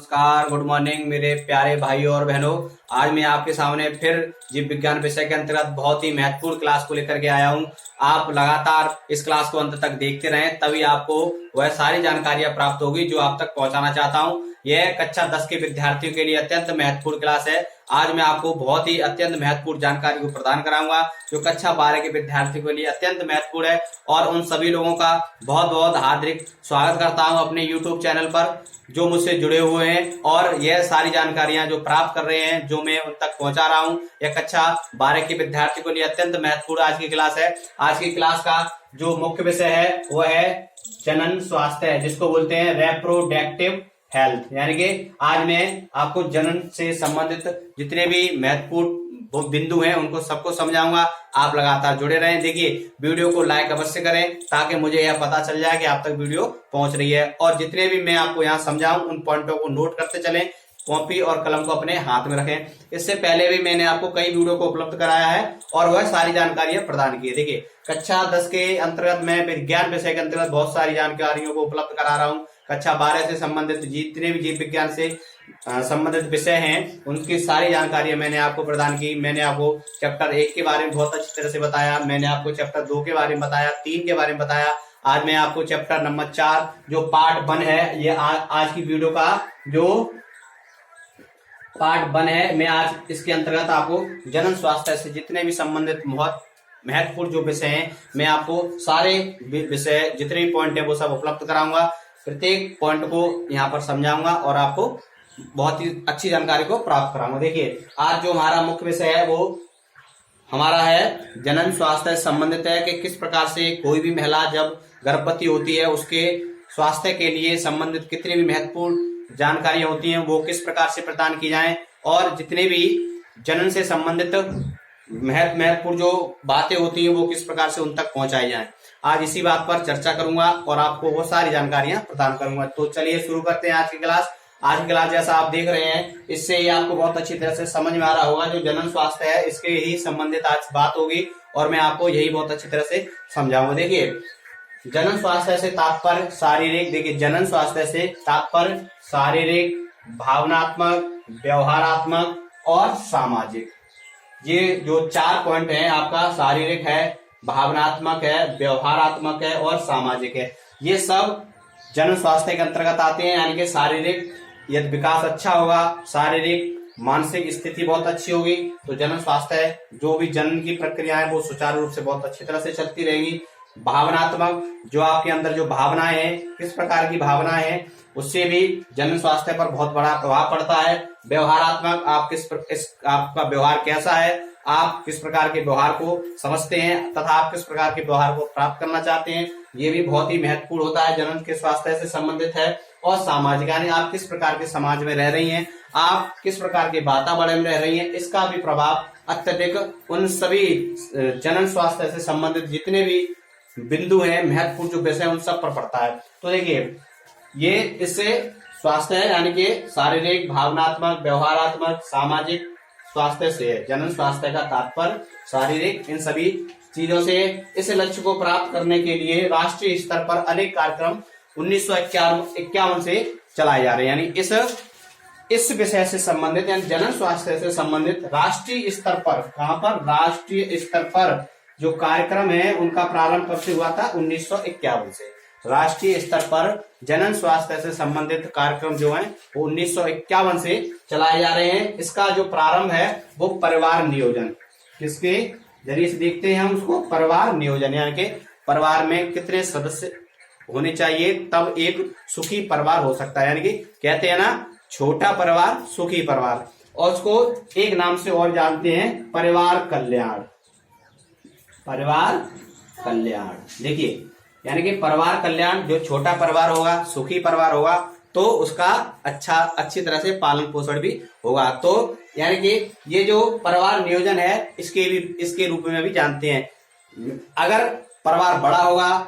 नमस्कार, good morning मेरे प्यारे भाइयों और बहनों। आज मैं आपके सामने फिर जीव विज्ञान विषय के अंतर्गत बहुत ही महत्वपूर्ण क्लास को लेकर के आया हूं। आप लगातार इस क्लास को अंत तक देखते रहें, तभी आपको वह सारी जानकारियां प्राप्त होगी जो आप तक पहुंचाना चाहता हूं। यह कक्षा 10 के विद्यार्थियों के लिए अत्यंत महत्वपूर्ण क्लास है। आज मैं आपको बहुत ही अत्यंत महत्वपूर्ण जानकारी को प्रदान कराऊंगा जो कक्षा 12 के विद्यार्थियों के लिए अत्यंत महत्वपूर्ण है। और उन सभी लोगों का बहुत बहुत हार्दिक स्वागत करता हूं अपने YouTube चैनल पर जो मुझसे जुड़े हुए हैं और यह सारी जानकारियां जो प्राप्त कर रहे हैं, जो मैं उन तक पहुंचा रहा हूं। यह कक्षा 12 के विद्यार्थियों के लिए अत्यंत महत्वपूर्ण आज की क्लास है। आज की क्लास का जो मुख्य विषय है वह है जनन स्वास्थ्य, जिसको बोलते हैं रिप्रोडक्टिव हेल्थ। यानी कि आज मैं आपको जनन से संबंधित जितने भी महत्वपूर्ण बिंदु हैं उनको सबको समझाऊंगा। आप लगातार जुड़े रहें। देखिए, वीडियो को लाइक अवश्य करें ताकि मुझे यह पता चल जाए कि आप तक वीडियो पहुंच रही है। और जितने भी मैं आपको यहाँ समझाऊं उन पॉइंटों को नोट करते चलें, कॉपी और कलम को अपने हाथ में रखें। इससे पहले भी मैंने आपको कई वीडियो को उपलब्ध कराया है और वह सारी जानकारियां प्रदान की है। देखिए, कक्षा 10 के अंतर्गत मैं विज्ञान विषय के अंतर्गत बहुत सारी जानकारियों को उपलब्ध करा रहा हूँ। कक्षा 12 से संबंधित जितने भी जीव विज्ञान से संबंधित विषय हैं उनकी सारी जानकारियां मैंने आपको प्रदान की। मैंने आपको चैप्टर 1 के बारे में बहुत अच्छी तरह से बताया, मैंने आपको चैप्टर 2 के बारे में बताया, 3 के बारे में बताया। आज मैं आपको चैप्टर नंबर 4 जो पार्ट 1 है, ये आज की वीडियो का जो पार्ट 1 है, मैं आज इसके अंतर्गत आपको जनन स्वास्थ्य से जितने भी संबंधित बहुत महत्वपूर्ण जो विषय हैं, मैं आपको सारे विषय जितने भी पॉइंट है वो सब उपलब्ध कराऊंगा। प्रत्येक पॉइंट को यहाँ पर समझाऊंगा और आपको बहुत ही अच्छी जानकारी को प्राप्त कराऊंगा। देखिए, आज जो हमारा मुख्य विषय है वो हमारा है जनन स्वास्थ्य से संबंधित है कि किस प्रकार से कोई भी महिला जब गर्भवती होती है उसके स्वास्थ्य के लिए संबंधित कितनी भी महत्वपूर्ण जानकारियां होती हैं वो किस प्रकार से प्रदान की जाएं, और जितने भी जनन से संबंधित महत्वपूर्ण जो बातें होती हैं वो किस प्रकार से उन तक पहुंचाई जाएं। आज इसी बात पर चर्चा करूंगा और आपको वो सारी जानकारियां प्रदान करूंगा। तो चलिए शुरू करते हैं आज की क्लास। आज की क्लास जैसा आप देख रहे हैं, इससे ही आपको बहुत अच्छी तरह से समझ में आ रहा होगा जो जनन स्वास्थ्य है इसके ही संबंधित आज बात होगी और मैं आपको यही बहुत अच्छी तरह से समझाऊंगा। देखिए, जनन स्वास्थ्य से तात्पर्य शारीरिक, देखिए जनन स्वास्थ्य से तात्पर्य शारीरिक, भावनात्मक, व्यवहारात्मक और सामाजिक। ये जो 4 पॉइंट हैं आपका शारीरिक है, भावनात्मक है, व्यवहारात्मक है और सामाजिक है। ये सब जनन स्वास्थ्य के अंतर्गत आते हैं। यानी कि शारीरिक यदि विकास अच्छा होगा, शारीरिक मानसिक स्थिति बहुत अच्छी होगी तो जनन स्वास्थ्य है, जो भी जनन की प्रक्रिया है वो सुचारू रूप से बहुत अच्छी तरह से चलती रहेगी। भावनात्मक, जो आपके अंदर जो भावनाएं हैं, किस प्रकार की भावनाएं हैं, उससे भी जनन स्वास्थ्य पर बहुत बड़ा प्रभाव पड़ता है। व्यवहारात्मक, आपका व्यवहार कैसा है, आप किस प्रकार के व्यवहार को समझते हैं तथा आप किस प्रकार के व्यवहार को प्राप्त करना चाहते हैं, ये भी बहुत ही महत्वपूर्ण होता है, जनन के स्वास्थ्य से संबंधित है। और सामाजिक, यानी आप किस प्रकार के समाज में रह रही हैं, आप किस प्रकार के वातावरण में रह रही हैं, इसका भी प्रभाव अत्यधिक उन सभी जनन स्वास्थ्य से संबंधित जितने भी बिंदु हैं, महत्वपूर्ण जो विषय उन सब पर पड़ता है। तो देखिए, ये इससे स्वास्थ्य है, यानी कि शारीरिक, भावनात्मक, व्यवहारात्मक, सामाजिक स्वास्थ्य से है। जनन स्वास्थ्य का तात्पर्य शारीरिक, इन सभी चीजों से। इस लक्ष्य को प्राप्त करने के लिए राष्ट्रीय स्तर पर अनेक कार्यक्रम 1951 से चलाए जा रहे हैं। यानी इस विषय से संबंधित, यानी जनन स्वास्थ्य से संबंधित राष्ट्रीय स्तर पर, कहां पर, राष्ट्रीय स्तर पर जो कार्यक्रम है उनका प्रारंभ कब से हुआ था, 1951 से। राष्ट्रीय स्तर पर जनन स्वास्थ्य से संबंधित कार्यक्रम जो हैं वो 1951 से चलाए जा रहे हैं। इसका जो प्रारंभ है वो परिवार नियोजन, किसके जरिए से देखते हैं हम उसको, परिवार नियोजन। यानी कि परिवार में कितने सदस्य होने चाहिए तब एक सुखी परिवार हो सकता है। यानी कि कहते हैं ना, छोटा परिवार सुखी परिवार, और उसको एक नाम से और जानते हैं, परिवार कल्याण। परिवार कल्याण, देखिए, यानी कि परिवार कल्याण, जो छोटा परिवार होगा, सुखी परिवार होगा तो उसका अच्छी तरह से पालन पोषण भी होगा। तो यानी कि ये जो परिवार नियोजन है इसके रूप में भी जानते हैं। अगर परिवार बड़ा होगा,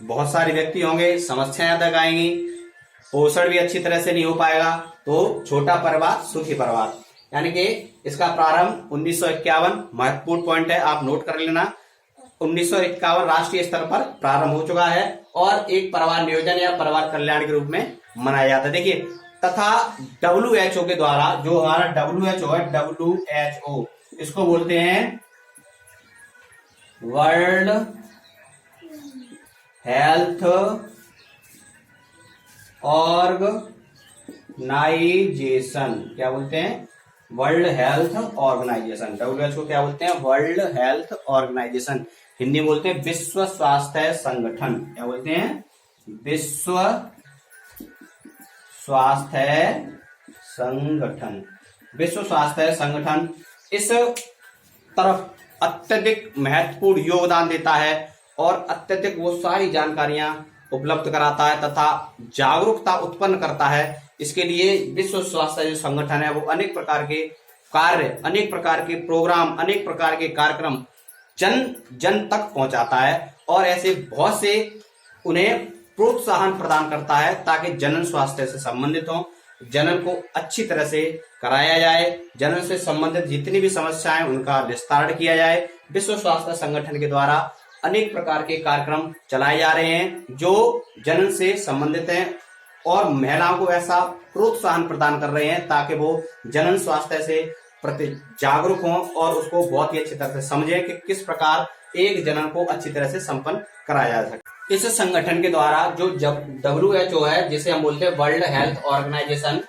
बहुत सारे व्यक्ति होंगे, समस्याएं तक आएंगी, पोषण भी अच्छी तरह से नहीं हो पाएगा, तो छोटा परिवार सुखी परिवार। यानी कि इसका प्रारंभ 1951, महत्वपूर्ण पॉइंट है, आप नोट कर लेना। 1951 राष्ट्रीय स्तर पर प्रारंभ हो चुका है और एक परिवार नियोजन या परिवार कल्याण के रूप में मनाया जाता है। देखिए, तथा WHO के द्वारा, जो हमारा WHO है, WHO इसको बोलते हैं वर्ल्ड हेल्थ ऑर्गेनाइजेशन। क्या बोलते हैं? World health organisation. WHO क्या बोलते हैं? World health organisation. हिंदी में बोलते हैं विश्व स्वास्थ्य संगठन। क्या बोलते हैं? विश्व स्वास्थ्य संगठन। विश्व स्वास्थ्य संगठन इस तरफ अत्यधिक महत्वपूर्ण योगदान देता है और अत्यधिक वो सारी जानकारियां उपलब्ध कराता है तथा जागरूकता उत्पन्न करता है। इसके लिए विश्व स्वास्थ्य जो संगठन है वो अनेक प्रकार के कार्य, अनेक प्रकार के प्रोग्राम, अनेक प्रकार के कार्यक्रम जन जन तक पहुंचाता है और ऐसे बहुत से उन्हें प्रोत्साहन प्रदान करता है ताकि जनन स्वास्थ्य से संबंधित हो, जनन को अच्छी तरह से कराया जाए, जनन से संबंधित जितनी भी समस्याएं उनका निस्तारण किया जाए। विश्व स्वास्थ्य संगठन के द्वारा अनेक प्रकार के कार्यक्रम चलाए जा रहे हैं जो जनन से संबंधित हैं और महिलाओं को ऐसा प्रोत्साहन प्रदान कर रहे हैं ताकि वो जनन स्वास्थ्य से प्रति जागरूक हों और उसको बहुत ही अच्छी तरह से समझें कि किस प्रकार एक जनन को अच्छी तरह से संपन्न कराया जा सके। इस संगठन के द्वारा जो WHO है, जिसे हम बोलते हैं वर्ल्ड हेल्थ ऑर्गेनाइजेशन,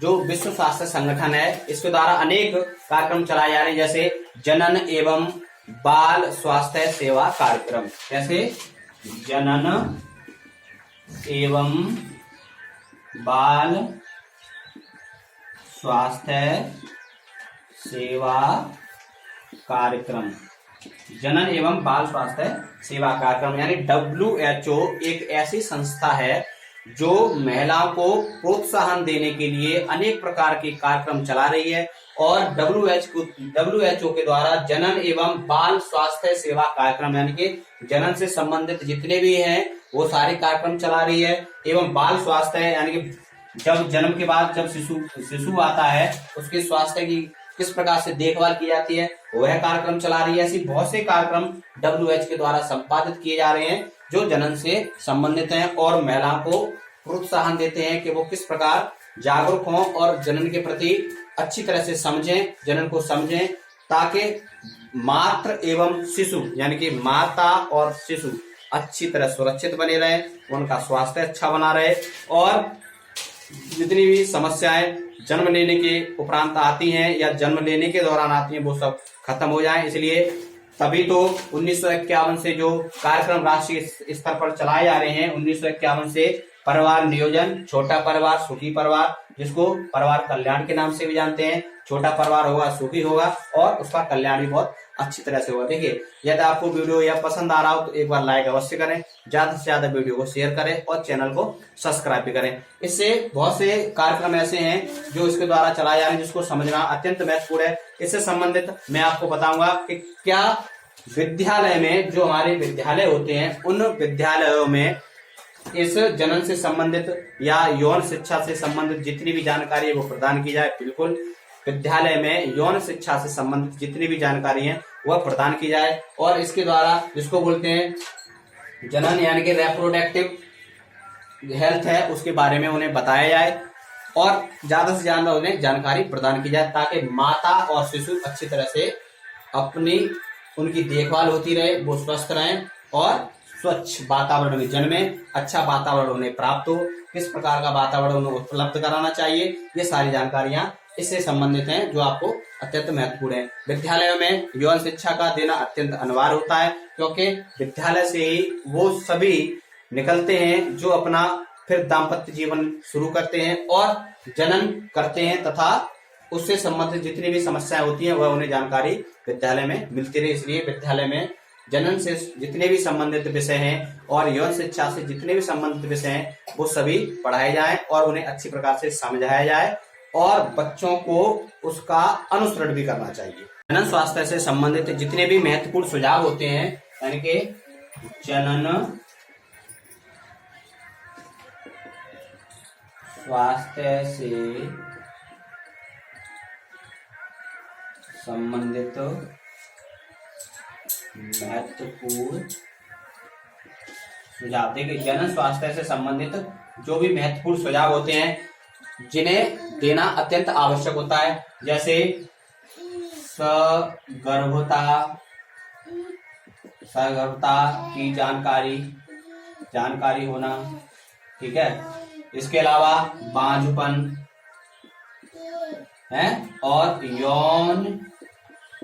जो विश्व स्वास्थ्य संगठन है, इसके द्वारा अनेक कार्यक्रम चलाए जा रहे हैं जैसे जनन एवं बाल स्वास्थ्य सेवा कार्यक्रम। जैसे जनन एवं बाल स्वास्थ्य सेवा कार्यक्रम। जनन एवं बाल स्वास्थ्य सेवा कार्यक्रम यानी WHO एक ऐसी संस्था है जो महिलाओं को प्रोत्साहन देने के लिए अनेक प्रकार के कार्यक्रम चला रही है और WHO के द्वारा जनन एवं बाल स्वास्थ्य सेवा कार्यक्रम यानी कि जनन से संबंधित जितने भी हैं वो सारे कार्यक्रम चला रही है। एवं बाल स्वास्थ्य यानी कि जब जन्म के बाद जब शिशु आता है उसके स्वास्थ्य की किस प्रकार से देखभाल की जाती है वह कार्यक्रम चला रही है। ऐसी बहुत से कार्यक्रम WHO के द्वारा संपादित किए जा रहे हैं जो जनन से संबंधित हैं और महिलाओं को प्रोत्साहन देते हैं कि वो किस प्रकार जागरूक हों और जनन के प्रति अच्छी तरह से समझें, जनन को समझें ताकि मातृ एवं शिशु यानी कि माता और शिशु अच्छी तरह सुरक्षित बने रहे, उनका स्वास्थ्य अच्छा बना रहे और जितनी भी समस्याएं जन्म लेने के उपरांत आती हैं या जन्म लेने के दौरान आती हैं वो सब खत्म हो जाएं। इसलिए तभी तो 1951 से जो कार्यक्रम राष्ट्रीय स्तर पर चलाए जा रहे हैं, 1951 से परिवार नियोजन, छोटा परिवार सुखी परिवार, जिसको परिवार कल्याण के नाम से भी जानते हैं। छोटा परिवार होगा सुखी होगा और उसका कल्याण भी बहुत अच्छी तरह से होगा। देखिए, यदि आपको वीडियो यह पसंद आ रहा हो तो एक बार लाइक अवश्य करें, ज्यादा से ज्यादा वीडियो को शेयर करें और चैनल को सब्सक्राइब भी करें। इससे बहुत से कार्यक्रम ऐसे हैं जो इसके द्वारा चलाए जा रहे हैं जिसको समझना अत्यंत महत्वपूर्ण है। इससे संबंधित मैं आपको बताऊंगा कि क्या विद्यालय में जो हमारे विद्यालय होते हैं उन विद्यालयों में इस जनन से संबंधित या यौन शिक्षा से संबंधित जितनी भी जानकारी है वो प्रदान की जाए। बिल्कुल विद्यालय में यौन शिक्षा से संबंधित जितनी भी जानकारी है वह प्रदान की जाए और इसके द्वारा जिसको बोलते हैं जनन यानी कि रिप्रोडक्टिव हेल्थ है उसके बारे में उन्हें बताया जाए और ज्यादा से ज्यादा उन्हें जानकारी प्रदान की जाए ताकि माता और शिशु अच्छी तरह से अपनी उनकी देखभाल होती रहे, वो स्वस्थ रहें और स्वच्छ वातावरण में जन्मे, अच्छा वातावरण उन्हें प्राप्त हो, किस प्रकार का वातावरण उन्हें उपलब्ध कराना चाहिए, ये सारी जानकारियां इससे संबंधित हैं जो आपको अत्यंत महत्वपूर्ण है। विद्यालयों में यौन शिक्षा का देना अत्यंत अनिवार्य होता है क्योंकि विद्यालय से ही वो सभी निकलते हैं जो अपना फिर दाम्पत्य जीवन शुरू करते हैं और जनन करते हैं तथा उससे संबंधित जितनी भी समस्याएं होती हैं वह उन्हें जानकारी विद्यालय में मिलती रहे। इसलिए विद्यालय में जनन से जितने भी संबंधित विषय हैं और यौन शिक्षा से जितने भी संबंधित विषय हैं वो सभी पढ़ाए जाएं और उन्हें अच्छी प्रकार से समझाया जाए और बच्चों को उसका अनुसरण भी करना चाहिए। जनन स्वास्थ्य से संबंधित जितने भी महत्वपूर्ण सुझाव होते हैं यानी कि जनन स्वास्थ्य से संबंधित महत्वपूर्ण सुझाव, देखिए जनन स्वास्थ्य से संबंधित जो भी महत्वपूर्ण सुझाव होते हैं जिन्हें देना अत्यंत आवश्यक होता है, जैसे सगर्भता की जानकारी होना, ठीक है। इसके अलावा बांझपन है और यौन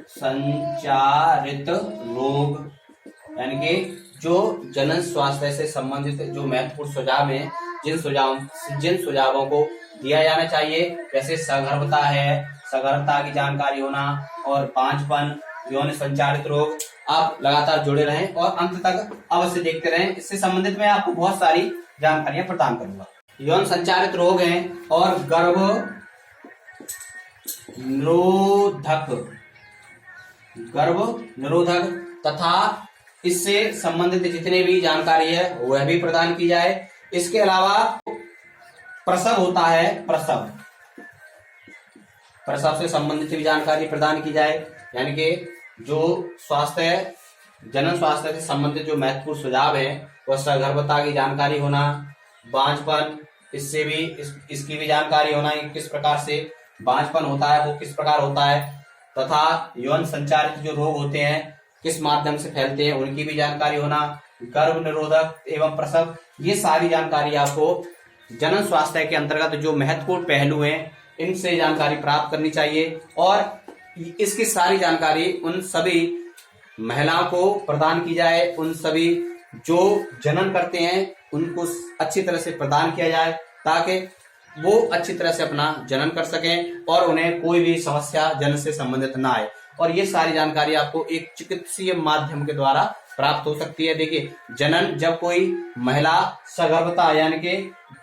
संचारित रोग, यानी कि जो जनन स्वास्थ्य से संबंधित जो महत्वपूर्ण सुझाव है, जिन सुझावों को दिया जाना चाहिए, जैसे सगर्भता है, सगर्भता की जानकारी होना और बांझपन, यौन संचारित रोग। आप लगातार जुड़े रहें और अंत तक अवश्य देखते रहें। इससे संबंधित मैं आपको बहुत सारी जानकारियां प्रदान करूंगा। यौन संचारित रोग हैं और गर्भ निरोधक तथा इससे संबंधित जितने भी जानकारी है वह भी प्रदान की जाए। इसके अलावा प्रसव होता है, प्रसव से संबंधित भी जानकारी प्रदान की जाए, यानी कि जो जनन स्वास्थ्य से संबंधित जो महत्वपूर्ण सुझाव है वह सगर्भता की जानकारी होना, बांझपन, इससे भी इसकी भी जानकारी होना, किस प्रकार से बांझपन होता है, वो किस प्रकार होता है, तथा यौन संचारित जो रोग होते हैं किस माध्यम से फैलते हैं उनकी भी जानकारी होना, गर्भ निरोधक एवं प्रसव, ये सारी जानकारी आपको जनन स्वास्थ्य के अंतर्गत जो महत्वपूर्ण पहलू हैं इनसे जानकारी प्राप्त करनी चाहिए। और इसकी सारी जानकारी उन सभी महिलाओं को प्रदान की जाए, उन सभी जो जनन करते हैं उनको अच्छी तरह से प्रदान किया जाए, ताकि वो अच्छी तरह से अपना जनन कर सकें और उन्हें कोई भी समस्या जनन से संबंधित ना आए। और ये सारी जानकारी आपको एक चिकित्सीय माध्यम के द्वारा प्राप्त हो सकती है। देखिए, जनन जब कोई महिला सगर्भता यानी कि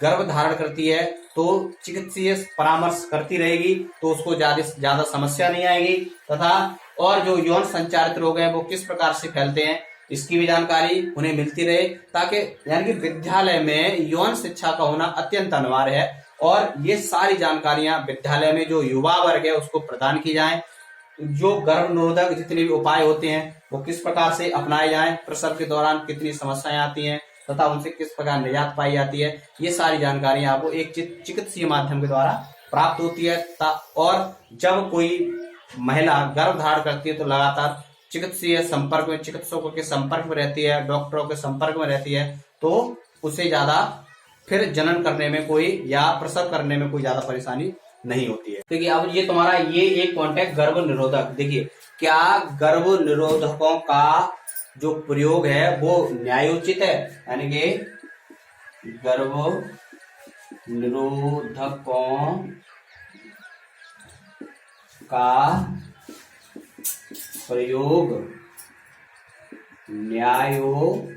गर्भ धारण करती है तो चिकित्सीय परामर्श करती रहेगी तो उसको ज्यादा समस्या नहीं आएगी, तथा और जो यौन संचारित रोग हैं वो किस प्रकार से फैलते हैं इसकी भी जानकारी उन्हें मिलती रहे, ताकि यानी कि विद्यालय में यौन शिक्षा का होना अत्यंत अनिवार्य है। और ये सारी जानकारियां विद्यालय में जो युवा वर्ग है उसको प्रदान की जाएं। जो गर्भ निरोधक जितने भी उपाय होते हैं वो किस प्रकार से अपनाए जाएं, प्रसव के दौरान कितनी समस्याएं आती हैं तथा उनसे किस प्रकार निजात पाई जाती है, ये सारी जानकारियां आपको एक चिकित्सीय माध्यम के द्वारा प्राप्त होती है। और जब कोई महिला गर्भ धारण करती है तो लगातार चिकित्सीय संपर्क में, चिकित्सकों के संपर्क में रहती है, डॉक्टरों के संपर्क में रहती है, तो उसे ज्यादा फिर जनन करने में कोई या प्रसव करने में कोई ज्यादा परेशानी नहीं होती है। देखिए, अब ये तुम्हारा ये एक पॉइंट है गर्भ निरोधक। देखिए, क्या गर्भ निरोधकों का जो प्रयोग है वो न्यायोचित है, यानी कि गर्भ निरोधकों का प्रयोग न्यायोचित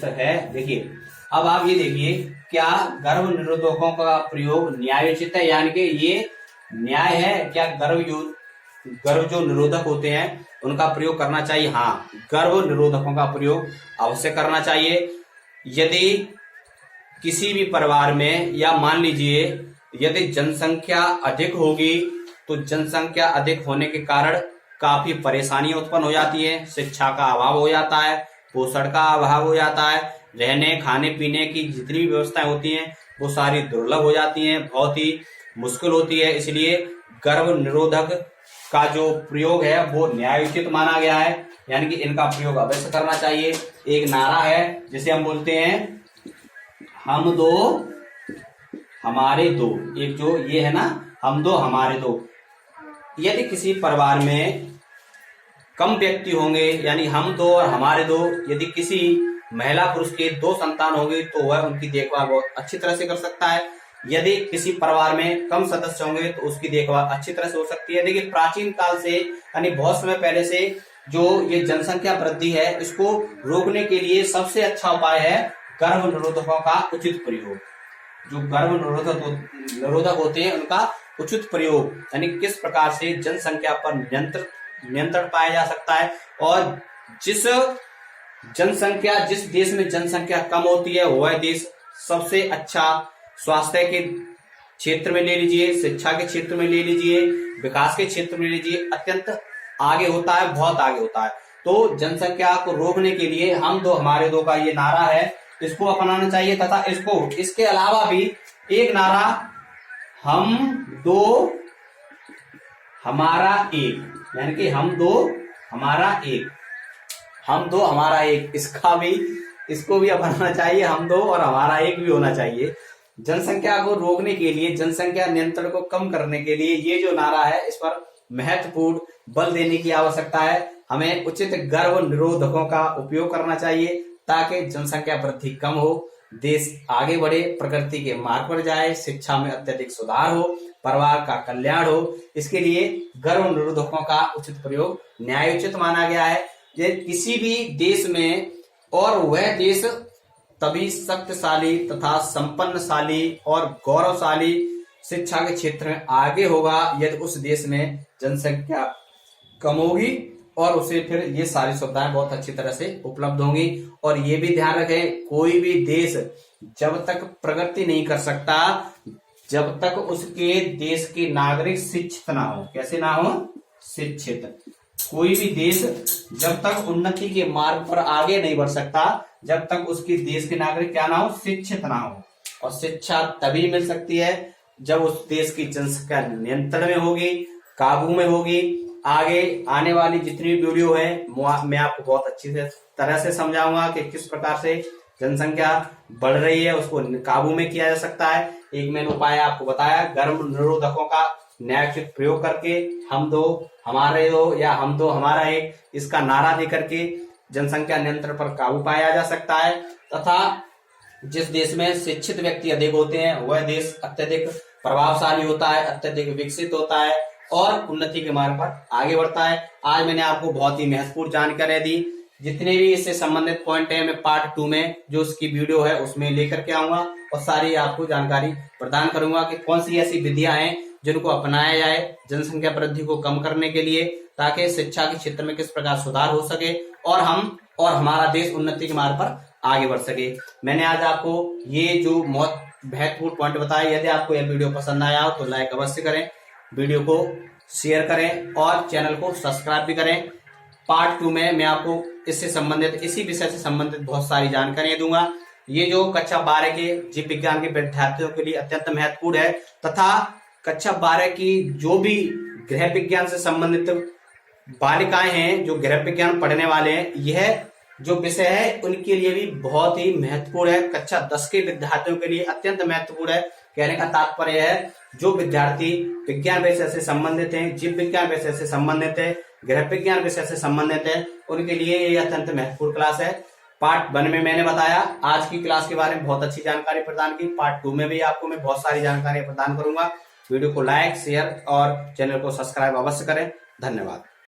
है। देखिए, अब आप ये देखिए, क्या गर्भ निरोधकों का प्रयोग न्यायोचित है, यानी कि ये न्याय है, क्या गर्भ जो निरोधक होते हैं उनका प्रयोग करना चाहिए? हाँ, गर्भ निरोधकों का प्रयोग अवश्य करना चाहिए। यदि किसी भी परिवार में, या मान लीजिए यदि जनसंख्या अधिक होगी तो जनसंख्या अधिक होने के कारण काफी परेशानियां उत्पन्न हो जाती है, शिक्षा का अभाव हो जाता है, पोषण का अभाव हो जाता है, रहने खाने पीने की जितनी भी व्यवस्थाएं होती हैं वो सारी दुर्लभ हो जाती हैं, बहुत ही मुश्किल होती है। इसलिए गर्भ निरोधक का जो प्रयोग है वो न्यायोचित माना गया है, यानी कि इनका प्रयोग अवश्य करना चाहिए। एक नारा है जिसे हम बोलते हैं हम दो हमारे दो, एक जो ये है ना, हम दो हमारे दो। यदि किसी परिवार में कम व्यक्ति होंगे, यानी हम दो और हमारे दो, यदि किसी महिला पुरुष के 2 संतान होंगे तो वह उनकी देखभाल बहुत अच्छी तरह से कर सकता है। यदि किसी परिवार में कम सदस्य होंगे तो उसकी देखभाल अच्छी तरह से हो सकती है। देखिए, प्राचीन काल से यानी बहुत समय पहले से जो ये जनसंख्या वृद्धि है इसको रोकने के लिए सबसे अच्छा उपाय है गर्भ निरोधकों का उचित प्रयोग। जो गर्भ निरोधक होते हैं उनका उचित प्रयोग, यानी किस प्रकार से जनसंख्या पर नियंत्रण पाया जा सकता है। और जिस देश में जनसंख्या कम होती है वह देश सबसे अच्छा स्वास्थ्य के क्षेत्र में ले लीजिए, शिक्षा के क्षेत्र में ले लीजिए, विकास के क्षेत्र में ले लीजिए, अत्यंत आगे होता है, बहुत आगे होता है। तो जनसंख्या को रोकने के लिए हम दो हमारे दो का ये नारा है, इसको अपनाना चाहिए। तथा इसके अलावा भी एक नारा हम दो हमारा एक, यानी कि हम दो हमारा एक, हम दो हमारा एक, इसको भी अब बनना चाहिए, हम दो और हमारा एक भी होना चाहिए। जनसंख्या को रोकने के लिए, जनसंख्या नियंत्रण को कम करने के लिए ये जो नारा है, इस पर महत्वपूर्ण बल देने की आवश्यकता है। हमें उचित गर्भ निरोधकों का उपयोग करना चाहिए ताकि जनसंख्या वृद्धि कम हो, देश आगे बढ़े, प्रगति के मार्ग पर जाए, शिक्षा में अत्यधिक सुधार हो, परिवार का कल्याण हो। इसके लिए गर्भ निरोधकों का उचित प्रयोग न्यायोचित माना गया है। ये किसी भी देश में, और वह देश तभी शक्तिशाली तथा संपन्नशाली और गौरवशाली शिक्षा के क्षेत्र में आगे होगा यदि उस देश में जनसंख्या कम होगी और उसे फिर ये सारी सुविधाएं बहुत अच्छी तरह से उपलब्ध होंगी। और ये भी ध्यान रखें, कोई भी देश जब तक प्रगति नहीं कर सकता जब तक उसके देश के नागरिक शिक्षित ना हो। कैसे ना हो? शिक्षित। कोई भी देश जब तक उन्नति के मार्ग पर आगे नहीं बढ़ सकता जब तक उसके देश के नागरिक क्या ना हो? शिक्षित ना हो। और शिक्षा तभी मिल सकती है जब उस देश की जनसंख्या नियंत्रण में होगी, काबू में होगी। आगे आने वाली जितनी वीडियो है मैं आपको बहुत अच्छी तरह से समझाऊंगा कि किस प्रकार से जनसंख्या बढ़ रही है उसको काबू में किया जा सकता है। एक मैंने उपाय आपको बताया, गर्भ निरोधकों का न्यायोचित प्रयोग करके, हम दो हमारे दो या हम दो हमारा एक, इसका नारा दे करके जनसंख्या नियंत्रण पर काबू पाया जा सकता है। तथा जिस देश में शिक्षित व्यक्ति अधिक होते हैं वह देश अत्यधिक प्रभावशाली होता है, अत्यधिक विकसित होता है और उन्नति के मार्ग पर आगे बढ़ता है। आज मैंने आपको बहुत ही महत्वपूर्ण जानकारी दी। जितने भी इससे संबंधित पॉइंट है मैं पार्ट 2 में जो उसकी वीडियो है उसमें लेकर के आऊंगा और सारी आपको जानकारी प्रदान करूंगा कि कौन सी ऐसी विधियां हैं जिनको अपनाया जाए जनसंख्या वृद्धि को कम करने के लिए, ताकि शिक्षा के क्षेत्र में किस प्रकार सुधार हो सके और हम और हमारा देश उन्नति के मार्ग पर आगे बढ़ सके। मैंने आज आपको ये जो बहुत महत्वपूर्ण पॉइंट बताया। यदि आपको यह वीडियो पसंद आया हो तो लाइक अवश्य करें, वीडियो को शेयर करें और चैनल को सब्सक्राइब भी करें। पार्ट 2 में मैं आपको इससे संबंधित, इसी विषय से संबंधित बहुत सारी जानकारियां दूंगा। ये जो कक्षा 12 के जीव विज्ञान के विद्यार्थियों के लिए अत्यंत महत्वपूर्ण है तथा कक्षा 12 की जो भी गृह विज्ञान से संबंधित बालिकाएं हैं, जो गृह विज्ञान पढ़ने वाले हैं, यह जो विषय है उनके लिए भी बहुत ही महत्वपूर्ण है। कक्षा 10 के विद्यार्थियों के लिए अत्यंत महत्वपूर्ण है। कहने का तात्पर्य है जो विद्यार्थी विज्ञान विषय से संबंधित हैं, जीव विज्ञान विषय से संबंधित है, गृह विज्ञान विषय से संबंधित है, उनके लिए ये अत्यंत महत्वपूर्ण क्लास है। पार्ट 1 में मैंने बताया, आज की क्लास के बारे में बहुत अच्छी जानकारी प्रदान की। पार्ट 2 में भी आपको मैं बहुत सारी जानकारी प्रदान करूंगा। वीडियो को लाइक, शेयर और चैनल को सब्सक्राइब अवश्य करें। धन्यवाद।